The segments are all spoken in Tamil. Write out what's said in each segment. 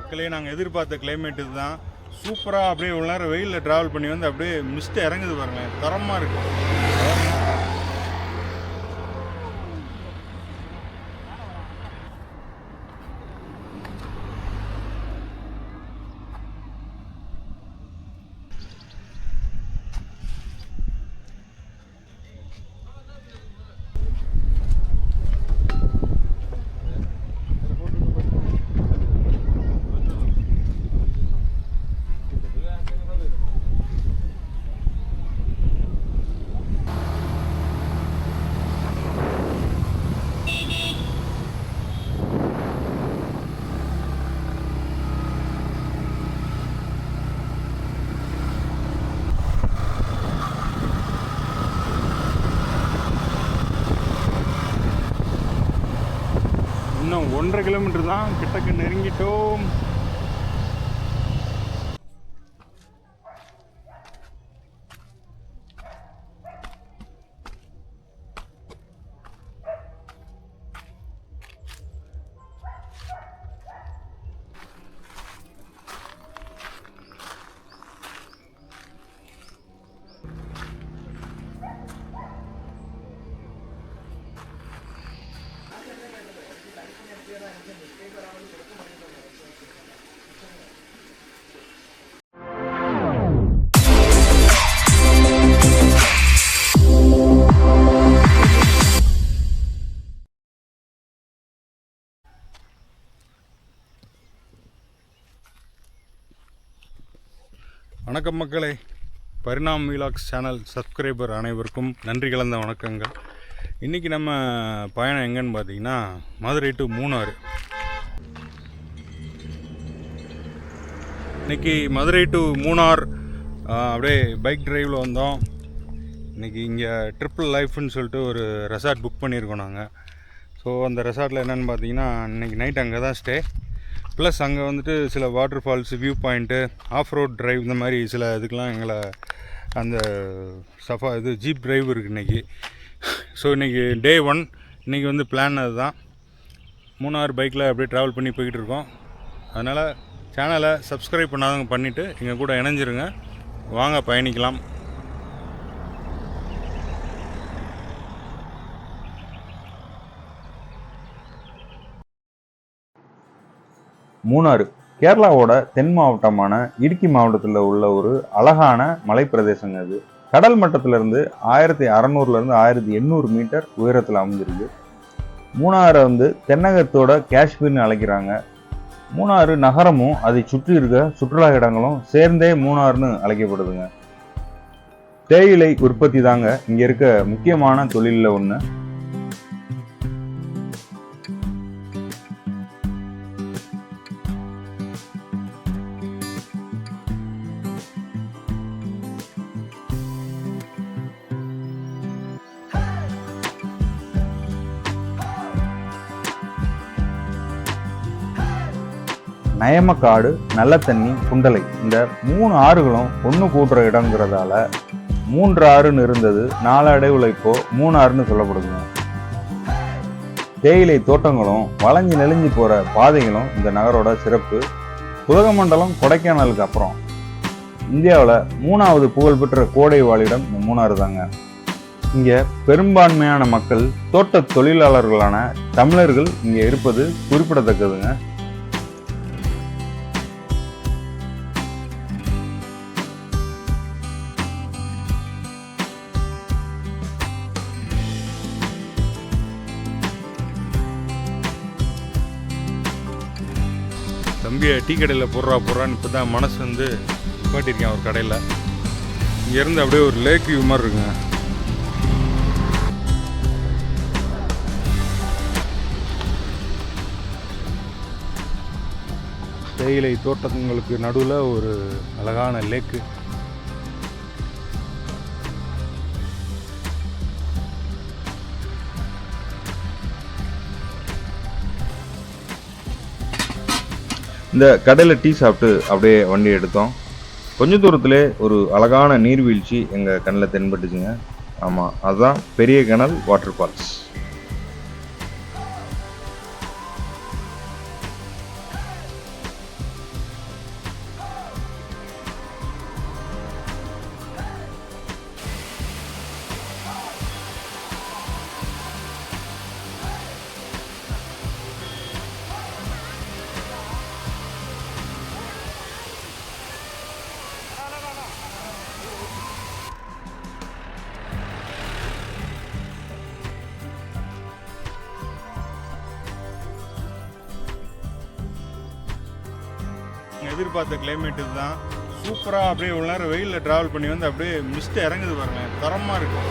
மக்களே, நாங்கள் எதிர்பார்த்த கிளைமேட் இதுதான். சூப்பராக அப்படியே இவ்வளோ நேரம் வெயிலில் ட்ராவல் பண்ணி வந்து அப்படியே மிஸ்ட்டு இறங்குது பாருங்களேன், தரமாக இருக்குது. இன்னும் 1.5 கிலோமீட்டர் தான், கிட்டக்கு நெருங்கிட்டோம். வணக்கம் மக்களே, பரிணாம் விலாக்ஸ் சேனல் சப்ஸ்கிரைபர் அனைவருக்கும் நன்றி கலந்த வணக்கங்கள். இன்றைக்கி நம்ம பயணம் எங்கன்னு பார்த்தீங்கன்னா மதுரை டு மூணாறு. இன்றைக்கி மதுரை டு மூணார் அப்படியே பைக் டிரைவில் வந்தோம். இன்றைக்கி இங்கே ட்ரிப்பிள் லைஃப்னு சொல்லிட்டு ஒரு ரெசார்ட் புக் பண்ணியிருக்கோம் நாங்கள். ஸோ அந்த ரெசார்ட்டில் என்னென்னு பார்த்தீங்கன்னா இன்றைக்கி நைட் அங்கே தான் ஸ்டே. ப்ளஸ் அங்கே வந்துட்டு சில water falls, view point, off road drive, இந்த மாதிரி சில இதுக்கெலாம் எங்களை அந்த ஜீப் டிரைவ் இருக்குது இன்றைக்கி. ஸோ இன்றைக்கி டே 1. இன்றைக்கி வந்து பிளான் அதுதான். மூணாறு பைக்கில் அப்படியே ட்ராவல் பண்ணி போய்கிட்டு இருக்கோம். அதனால் சேனலை சப்ஸ்கிரைப் பண்ணாதவங்க பண்ணிவிட்டு எங்கள் கூட இணைஞ்சிருங்க. வாங்க பயணிக்கலாம். மூணாறு கேரளாவோட தென் மாவட்டமான இடுக்கி மாவட்டத்தில் உள்ள ஒரு அழகான மலை பிரதேசங்க. அது கடல் மட்டத்திலிருந்து 1600 1800 மீட்டர் உயரத்தில் அமைஞ்சிருக்கு. மூணாறை தென்னகத்தோட காஷ்மீர்னு அழைக்கிறாங்க. மூணாறு நகரமும் அதை சுற்றி இருக்க சுற்றுலா இடங்களும் சேர்ந்தே மூணாறுன்னு அழைக்கப்படுதுங்க. தேயிலை உற்பத்தி தாங்க இங்க இருக்க முக்கியமான தொழிலில் ஒன்று. நயமக்காடு, நல்ல தண்ணி, குண்டலை, இந்த 3 ஆறுகளும் ஒன்று கூட்டுற இடங்கிறதால 3 ஆறுன்னு இருந்தது. நாளடைவில் இப்போ மூணாறுன்னு சொல்லப்படுதுங்க. தேயிலை தோட்டங்களும் வளைஞ்சு நெளிஞ்சு போகிற பாதைகளும் இந்த நகரோட சிறப்பு. உதகமண்டலம், கொடைக்கானலுக்கு அப்புறம் இந்தியாவில் 3வது புகழ்பெற்ற கோடை வாழிடம் இந்த மூணாறு தாங்க. இங்கே பெரும்பான்மையான மக்கள் தோட்ட தொழிலாளர்களான தமிழர்கள் இங்கே இருப்பது குறிப்பிடத்தக்கதுங்க. தம்பியை டீ கடையில் போடுறான்னு இப்போ தான் மனசு நிப்பாட்டியிருக்கேன் ஒரு கடையில். இங்கேருந்து அப்படியே ஒரு லேக் வியூ மாதிரி இருக்குங்க. தேயிலை தோட்டங்களுக்கு நடுவில் ஒரு அழகான லேக்கு. இந்த கடையில் டீ சாப்பிட்டு அப்படியே வண்டி எடுத்தோம். கொஞ்ச தூரத்திலே ஒரு அழகான நீர்வீழ்ச்சி எங்கள் கண்ணில் தென்பட்டுச்சுங்க. ஆமாம், அதுதான் பெரிய கிணல் வாட்டர் ஃபால்ஸ். எதிர்பார்த்த கிளைமேட் இதுதான். சூப்பராக அப்படியே இவ்வளோ நேரம் வெயிலில் ட்ராவல் பண்ணி வந்து அப்படியே மிஸ்ட்டு இறங்குது பாருங்கள், தரமாக இருக்கும்.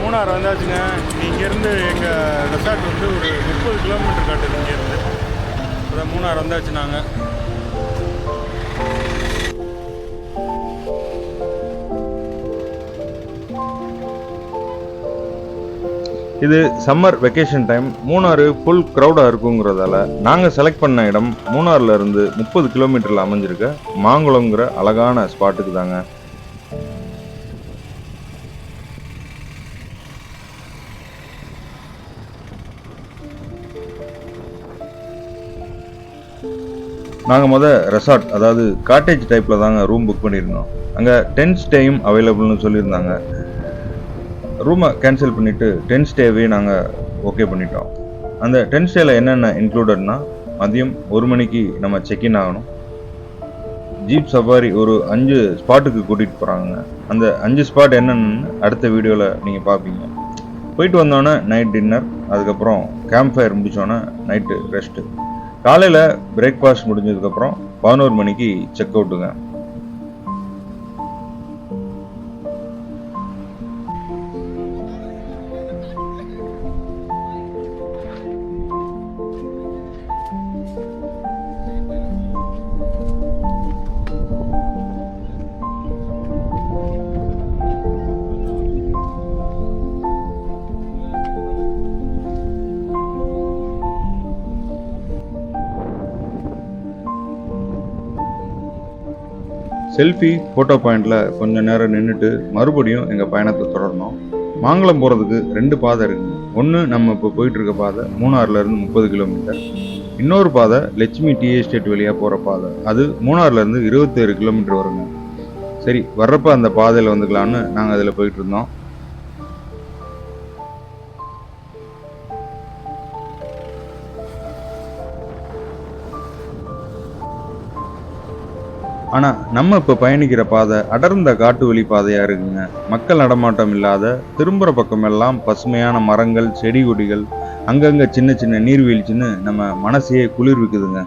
மூணார் வந்தாச்சுங்க. இங்கேருந்து எங்கள் ரெசார்ட் வந்து ஒரு 30 கிலோமீட்டர் காட்டுது இங்கேருந்து. அதான் மூணார் வந்தாச்சு நாங்கள். இது summer vacation time. Munnar full க்ரௌடாக இருக்குங்கிறதால நாங்கள் செலக்ட் பண்ண இடம் மூணாறில் இருந்து 30 கிலோமீட்டரில் அமைஞ்சிருக்க மாங்குளங்கிற அழகான ஸ்பாட்டுக்கு தாங்க. நாங்கள் ரெசார்ட், அதாவது காட்டேஜ் டைப்பில் தாங்க ரூம் புக் பண்ணியிருந்தோம். அங்கே 10 ஸ்டேயும் அவைலபிள்னு சொல்லியிருந்தாங்க. ரூமை கேன்சல் பண்ணிவிட்டு 10 ஸ்டேவே நாங்கள் ஓகே பண்ணிட்டோம். அந்த 10 ஸ்டேயில் என்னென்ன இன்க்ளூடட்னா, மதியம் 1 மணிக்கு நம்ம செக்இன் ஆகணும். ஜீப் சஃபாரி ஒரு 5 ஸ்பாட்டுக்கு கூட்டிகிட்டு போகிறாங்க. அந்த 5 ஸ்பாட் என்னென்னு அடுத்த வீடியோவில் நீங்கள் பார்ப்பீங்க. போயிட்டு வந்தோன்னே நைட் டின்னர், அதுக்கப்புறம் கேம்ப் ஃபயர் முடித்தோன்னே நைட்டு ரெஸ்ட்டு. காலையில் பிரேக்ஃபாஸ்ட் முடிஞ்சதுக்கப்புறம் 11 மணிக்கு செக் அவுட்டுங்க. செல்ஃபி ஃபோட்டோ பாயிண்டில் கொஞ்சம் நேரம் நின்றுட்டு மறுபடியும் எங்கள் பயணத்தை தொடரணும். மாங்குளம் போகிறதுக்கு 2 பாதை இருக்குங்க. ஒன்று நம்ம இப்போ போயிட்டுருக்க பாதை மூணாறுலேருந்து 30 கிலோமீட்டர். இன்னொரு பாதை லட்சுமி டீ எஸ்டேட் வழியாக போகிற பாதை, அது மூணாறுலேருந்து 27 கிலோமீட்டர் வருங்க. சரி, வர்றப்ப அந்த பாதையில் வந்துக்கலான்னு நாங்கள் அதில் போயிட்டு இருந்தோம். ஆனால் நம்ம இப்போ பயணிக்கிற பாதை அடர்ந்த காட்டு வழி பாதையாக இருக்குங்க. மக்கள் நடமாட்டம் இல்லாத, திரும்புகிற பக்கமெல்லாம் பசுமையான மரங்கள், செடி கொடிகள், அங்கங்கே சின்ன சின்ன நீர்வீழ்ச்சின்னு நம்ம மனசையே குளிர்விக்குதுங்க.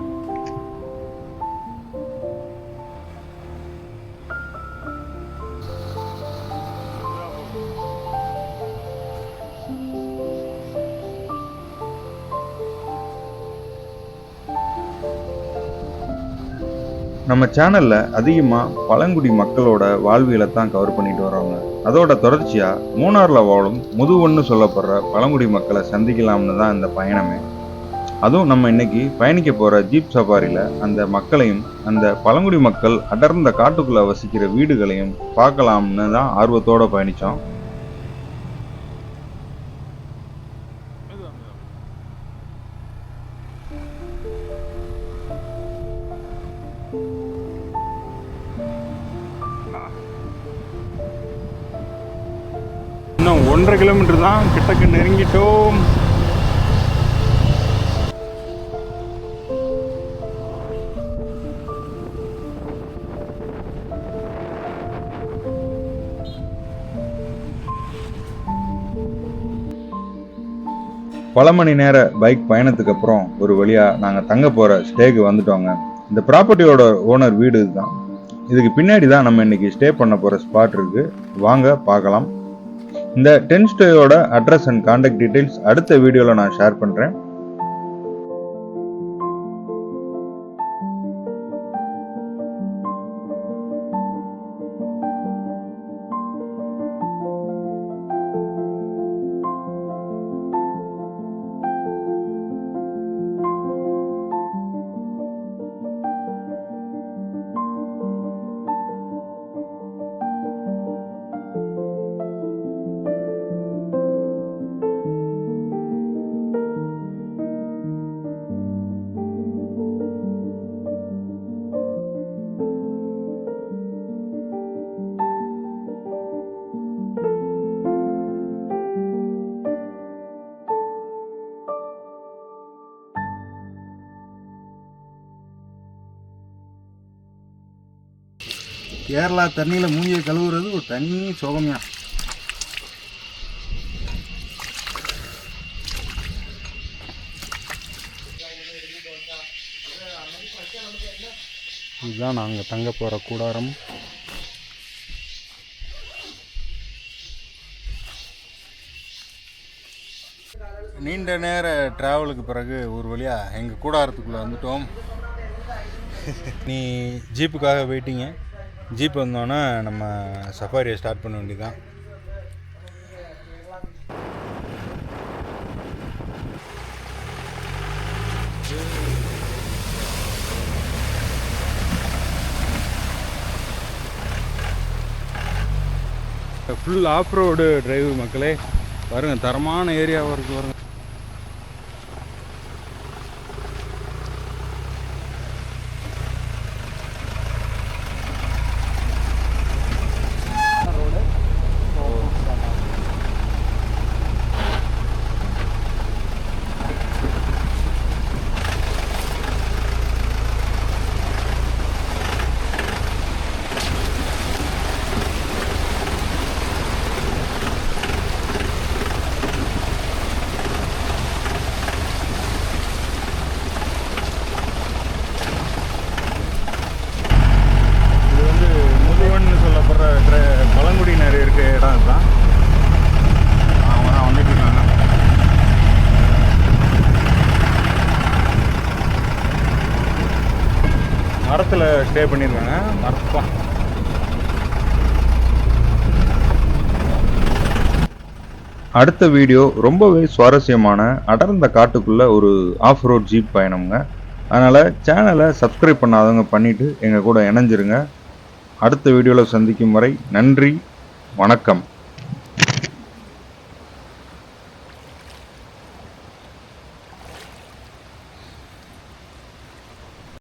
நம்ம சேனலில் அதிகமாக பழங்குடி மக்களோட வாழ்வியலை தான் கவர் பண்ணிட்டு வரோங்க. அதோட தொடர்ச்சியாக மூணாறில் வாழும் முதுவன்னு சொல்லப்படுற பழங்குடி மக்களை சந்திக்கலாம்னு தான் இந்த பயணமே. அதுவும் நம்ம இன்னைக்கு பயணிக்க போகிற ஜீப் சஃபாரியில் அந்த மக்களையும், அந்த பழங்குடி மக்கள் அடர்ந்த காட்டுக்குள்ளே வசிக்கிற வீடுகளையும் பார்க்கலாம்னு தான் ஆர்வத்தோடு பயணித்தோம். இன்னும் 1.5 கிலோமீட்டர் தான், கிட்டக்கு நெருங்கிட்டோம். பல மணி நேர பைக் பயணத்துக்கு அப்புறம் ஒரு வழியாக நாங்கள் தங்க போகிற ஸ்டேக்கு வந்துட்டோங்க. இந்த ப்ராப்பர்ட்டியோட ஓனர் வீடு இதுதான். இதுக்கு பின்னாடி தான் நம்ம இன்னைக்கு ஸ்டே பண்ண போகிற ஸ்பாட் இருக்குது. வாங்க பார்க்கலாம். இந்த 10 ஸ்டேயோட அட்ரஸ் அண்ட் கான்டாக்ட் டீடைல்ஸ் அடுத்த வீடியோவில் நான் ஷேர் பண்ணுறேன். கேரளா தண்ணியில் மூஞ்சியை கழுவுறது ஒரு தனி சுகம்யா. இதுதான் நாங்கள் தங்க போகிற கூடாரம். நீண்ட நேர ட்ராவலுக்கு பிறகு ஒரு வழியாக எங்கள் கூடாரத்துக்குள்ளே வந்துட்டோம். நீ ஜீப்புக்காக வெயிட்டிங்க. ஜீப் வந்தோன்னே நம்ம சஃபாரியை ஸ்டார்ட் பண்ண வேண்டியதுதான். ஃபுல் ஆஃப் ரோடு டிரைவ் மக்களே. பாருங்கள், தரமான ஏரியாவாக இருக்குது பாருங்கள். பழங்குடியினர் இருக்க இடம் இதுதான். அவங்க தான் வந்துட்டு இருக்காங்க. மரத்தில் ஸ்டே பண்ணியிருக்காங்க. மரப்பம் அடுத்த வீடியோ ரொம்பவே சுவாரஸ்யமான அடர்ந்த காட்டுக்குள்ள ஒரு ஆஃப் ரோட் ஜீப் பயணம்ங்க. அதனால சேனலை சப்ஸ்கிரைப் பண்ணாதவங்க பண்ணிட்டு எங்க கூட இணைஞ்சிருங்க. அடுத்த வீடியோவில் சந்திக்கும் வரை நன்றி, வணக்கம்.